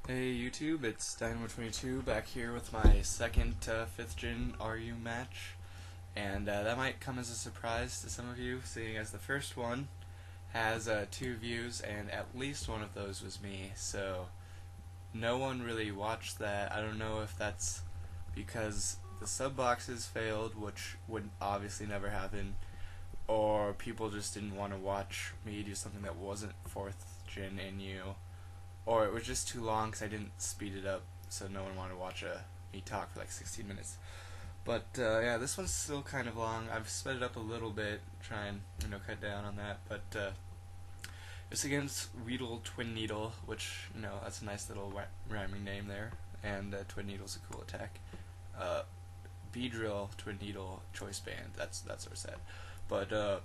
Hey YouTube, it's Dynamo22 back here with my second 5th gen RU match, and that might come as a surprise to some of you, seeing as the first one has 2 views and at least one of those was me, so no one really watched that. I don't know if that's because the sub boxes failed, which would obviously never happen, or people just didn't want to watch me do something that wasn't 4th gen NU. Or it was just too long because I didn't speed it up, so no one wanted to watch me talk for like 16 minutes. But yeah, this one's still kind of long. I've sped it up a little bit, try and cut down on that. But it's against Weedletwineedle, which that's a nice little rhyming name there, and Twin Needle's a cool attack. Beedrill Twin Needle Choice Band. That's our set. But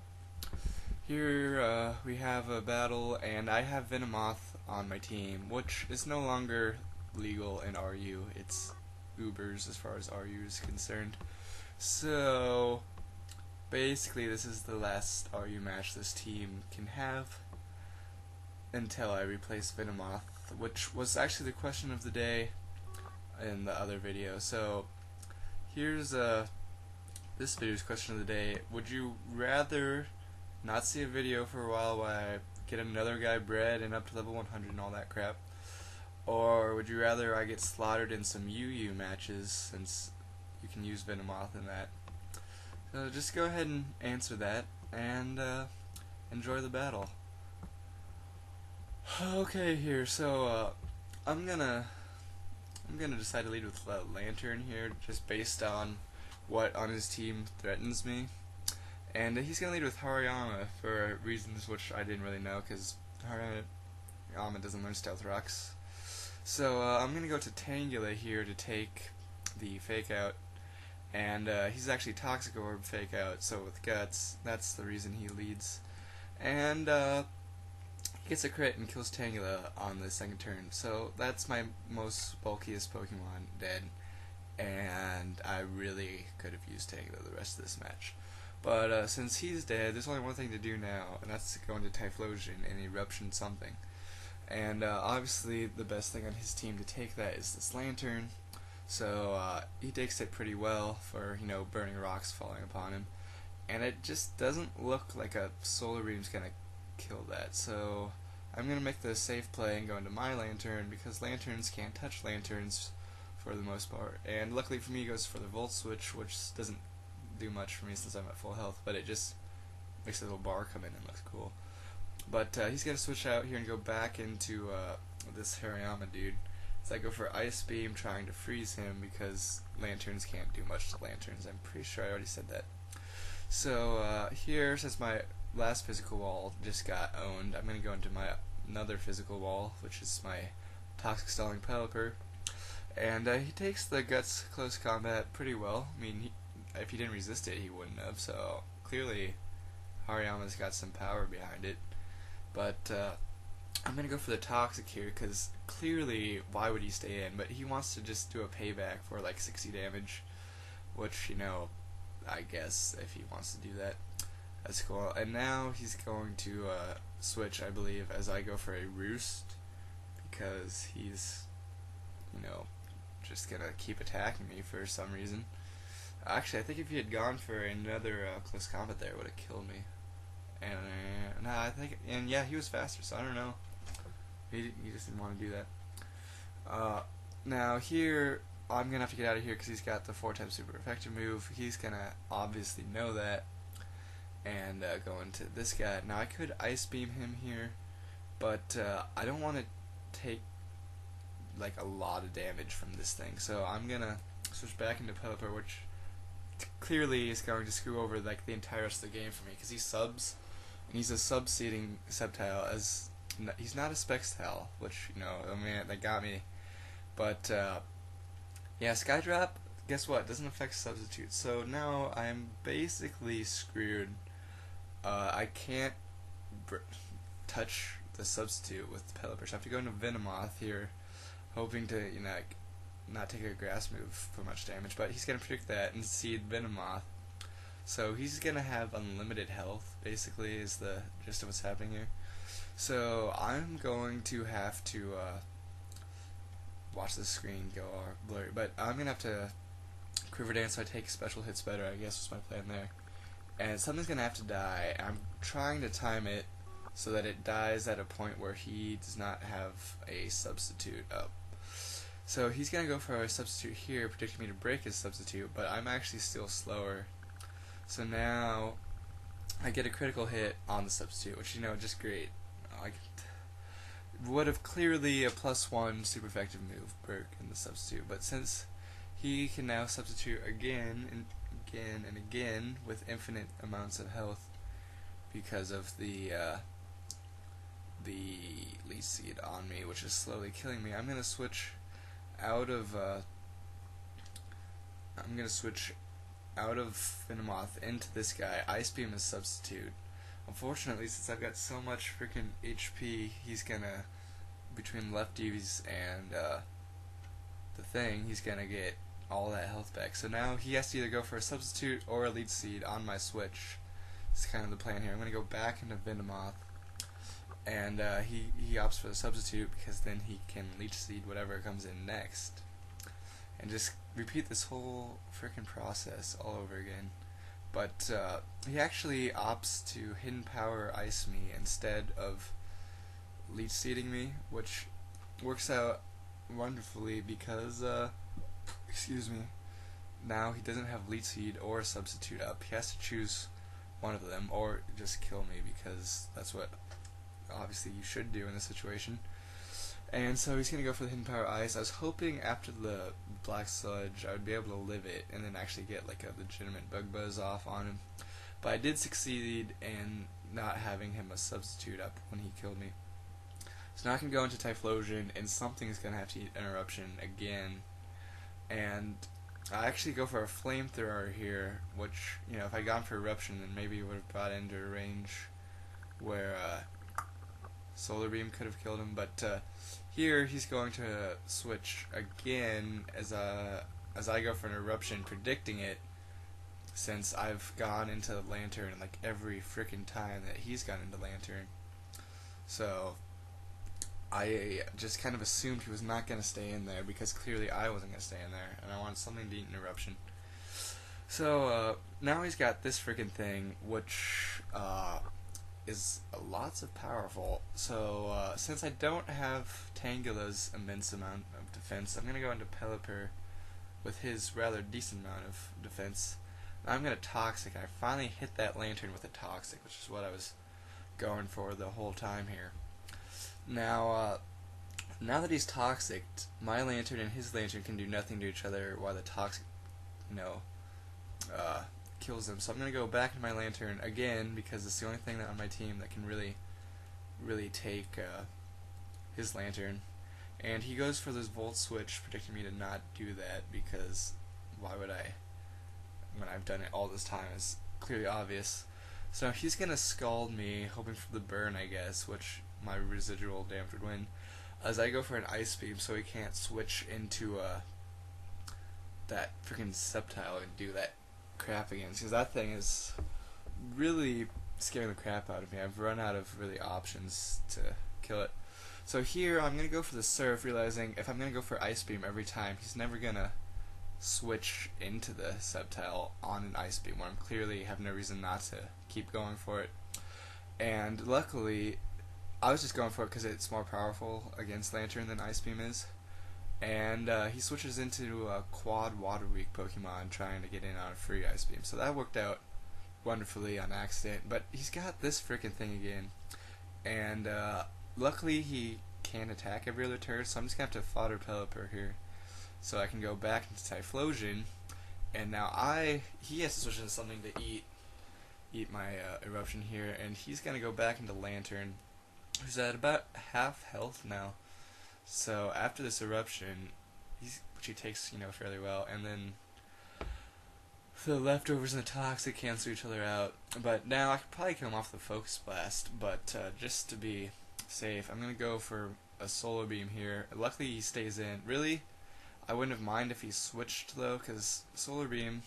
here we have a battle, and I have Venomoth on my team, which is no longer legal in RU. It's Ubers as far as RU is concerned. So basically this is the last RU match this team can have until I replace Venomoth, which was actually the question of the day in the other video. So here's this video's question of the day. Would you rather not see a video for a while I get another guy bred and up to level 100 and all that crap, or would you rather I get slaughtered in some UU matches, since you can use Venomoth in that? So just go ahead and answer that and enjoy the battle. Okay, here, so I'm gonna decide to lead with Lantern here, just based on what on his team threatens me. And he's going to lead with Hariyama for reasons which I didn't really know, because Hariyama doesn't learn Stealth Rocks. So I'm going to go to Tangela here to take the Fake Out. And he's actually Toxic Orb Fake Out, so with Guts, that's the reason he leads. And he gets a crit and kills Tangela on the second turn. So that's my most bulkiest Pokemon dead. And I really could have used Tangela the rest of this match. But since he's dead, there's only one thing to do now, and that's to go into Typhlosion and Eruption something. And obviously the best thing on his team to take that is this Lantern. So he takes it pretty well for, burning rocks falling upon him. And it just doesn't look like a Solar Beam's gonna kill that. So I'm gonna make the safe play and go into my Lantern, because Lanterns can't touch Lanterns for the most part. And luckily for me, he goes for the Volt Switch, which doesn't do much for me since I'm at full health, but it just makes a little bar come in and looks cool. But he's gonna switch out here and go back into this Hariyama dude. So I go for Ice Beam, trying to freeze him, because Lanterns can't do much to Lanterns. I'm pretty sure I already said that. So here, since my last physical wall just got owned, I'm gonna go into my another physical wall, which is my Toxic Stalling Pelipper. And he takes the Guts close combat pretty well. I mean, if he didn't resist it, he wouldn't have, so clearly Hariyama's got some power behind it. But I'm going to go for the Toxic here, because clearly, why would he stay in? But he wants to just do a payback for like 60 damage, which, I guess if he wants to do that, that's cool. And now he's going to switch, I believe, as I go for a Roost, because he's, just going to keep attacking me for some reason. Actually, I think if he had gone for another close combat there, it would have killed me. And yeah, he was faster, so I don't know. He just didn't want to do that. Now here, I'm gonna have to get out of here because he's got the 4-time super effective move. He's gonna obviously know that and go into this guy. Now I could Ice Beam him here, but I don't want to take like a lot of damage from this thing. So I'm gonna switch back into Pelipper, which clearly is going to screw over like the entire rest of the game for me, because he subs, and he's a sub-seeding Sceptile, as he's not a Spextile, which I mean, that got me. But yeah, Skydrop, guess what, doesn't affect substitutes, so now I'm basically screwed. I can't touch the substitute with the Pelipper, so I have to go into Venomoth here, hoping to not take a grass move for much damage, but he's going to predict that and seed Venomoth. So he's going to have unlimited health, basically, is the gist of what's happening here. So I'm going to have to watch the screen go all blurry. But I'm gonna have to Quiver Dance, so I take special hits better, I guess was my plan there. And something's gonna have to die. I'm trying to time it so that it dies at a point where he does not have a substitute up. So he's gonna go for a substitute here, predicting me to break his substitute, but I'm actually still slower. So now I get a critical hit on the substitute, which, you know, just great. I would have clearly a +1 super effective move perk in the substitute, but since he can now substitute again and again and again with infinite amounts of health because of the lead seed on me, which is slowly killing me, I'm gonna switch out of Venomoth into this guy. Ice Beam is substitute. Unfortunately, since I've got so much freaking HP, he's gonna, between lefties and the thing, he's gonna get all that health back. So now he has to either go for a substitute or a lead seed on my switch. It's kind of the plan here. I'm gonna go back into Venomoth, and he opts for the substitute because then he can leech seed whatever comes in next, and just repeat this whole freaking process all over again. But he actually opts to hidden power ice me instead of leech seeding me, which works out wonderfully because excuse me, now he doesn't have leech seed or a substitute up. He has to choose one of them or just kill me, because that's what obviously you should do in this situation. And so he's gonna go for the hidden power ice. I was hoping after the black sludge I would be able to live it and then actually get like a legitimate bug buzz off on him, but I did succeed in not having him a substitute up when he killed me. So now I can go into Typhlosion, and something's gonna have to eat interruption again, and I actually go for a flamethrower here, which, you know, if I'd gone for eruption then maybe it would have brought into a range where Solar Beam could have killed him, but here he's going to switch again as I go for an eruption, predicting it, since I've gone into Lantern like every freaking time that he's gone into Lantern. So I just kind of assumed he was not going to stay in there, because clearly I wasn't going to stay in there, and I wanted something to eat an eruption. So now he's got this freaking thing, which is lots of powerful. So since I don't have Tangela's immense amount of defense, I'm going to go into Pelipper with his rather decent amount of defense. I'm going to Toxic. I finally hit that Lantern with a Toxic, which is what I was going for the whole time here. Now that he's Toxic, my Lantern and his Lantern can do nothing to each other while the Toxic, kills them. So I'm going to go back into my Lantern again, because it's the only thing that on my team that can really take his Lantern. And he goes for this Volt Switch, predicting me to not do that, because why would I, when I've done it all this time? Is clearly obvious. So he's going to Scald me, hoping for the burn, I guess, which my residual damage would win, as I go for an Ice Beam so he can't switch into that freaking Sceptile and do that crap again, because that thing is really scaring the crap out of me. I've run out of really options to kill it. So here I'm going to go for the Surf, realizing if I'm going to go for Ice Beam every time, he's never going to switch into the Sceptile on an Ice Beam, where I'm clearly have no reason not to keep going for it. And luckily I was just going for it because it's more powerful against Lantern than Ice Beam is. And he switches into a quad Water Weak Pokemon trying to get in on a free Ice Beam. So that worked out wonderfully on accident. But he's got this freaking thing again. And luckily he can't attack every other turn, so I'm just going to have to fodder Pelipper here, so I can go back into Typhlosion. And now he has to switch into something to eat my Eruption here. And he's going to go back into Lantern, who's at about half health now. So after this Eruption, which he takes, fairly well, and then the leftovers and the Toxic cancel each other out. But now I could probably kill him off the Focus Blast, but just to be safe, I'm gonna go for a Solar Beam here. Luckily he stays in. Really, I wouldn't have minded if he switched though, because Solar Beam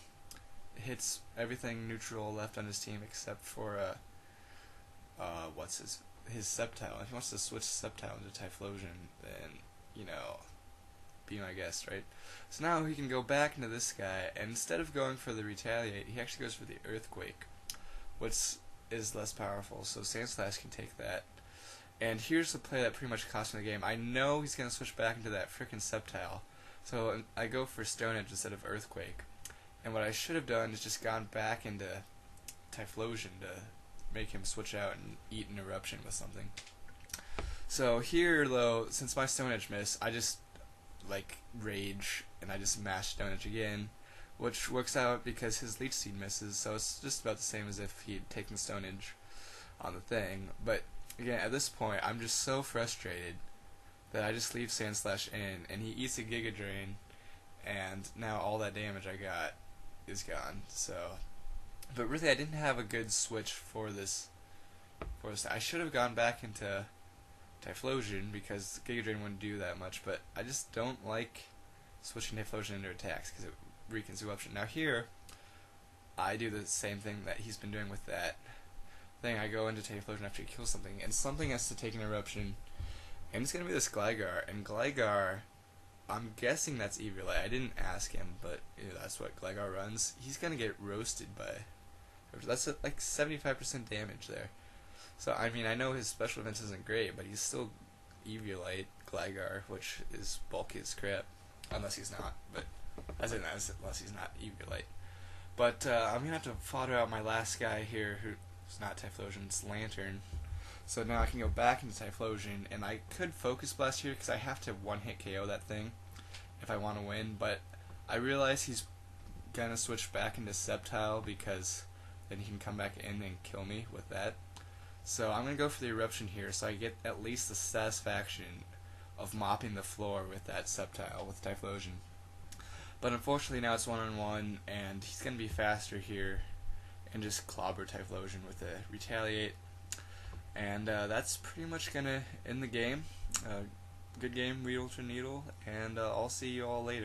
hits everything neutral left on his team except for what's his Sceptile. If he wants to switch Sceptile into Typhlosion, then be my guest, right? So now he can go back into this guy, and instead of going for the retaliate, he actually goes for the earthquake, which is less powerful, so Sandslash can take that. And here's the play that pretty much cost me the game. I know he's going to switch back into that frickin' Sceptile, so I go for Stone Edge instead of Earthquake. And what I should have done is just gone back into Typhlosion to make him switch out and eat an Eruption with something. So here, though, since my Stone Edge missed, I just rage and I just mash Stone Edge again, which works out because his Leech Seed misses, so it's just about the same as if he'd taken Stone Edge on the thing. But again, at this point, I'm just so frustrated that I just leave Sandslash in, and he eats a Giga Drain, and now all that damage I got is gone. So, but really, I didn't have a good switch for this. I should have gone back into Typhlosion because Giga Drain wouldn't do that much, but I just don't like switching Typhlosion into attacks because it weakens Eruption. Now here, I do the same thing that he's been doing with that thing. I go into Typhlosion after he kills something, and something has to take an Eruption, and it's going to be this Gligar, and Gligar, I'm guessing that's Eviolite. I didn't ask him, but that's what Gligar runs. He's going to get roasted by, that's like 75% damage there. So, I mean, I know his special defense isn't great, but he's still Eviolite Gligar, which is bulky as crap. Unless he's not, but unless he's not Eviolite. But I'm going to have to fodder out my last guy here, who's not Typhlosion, it's Lantern. So now I can go back into Typhlosion, and I could Focus Blast here, because I have to one-hit KO that thing if I want to win, but I realize he's going to switch back into Sceptile, because then he can come back in and kill me with that. So I'm going to go for the Eruption here, so I get at least the satisfaction of mopping the floor with that Sceptile, with Typhlosion. But unfortunately now it's one-on-one, and he's going to be faster here, and just clobber Typhlosion with a Retaliate. And that's pretty much going to end the game. Good game, Weedletwineedle, and I'll see you all later.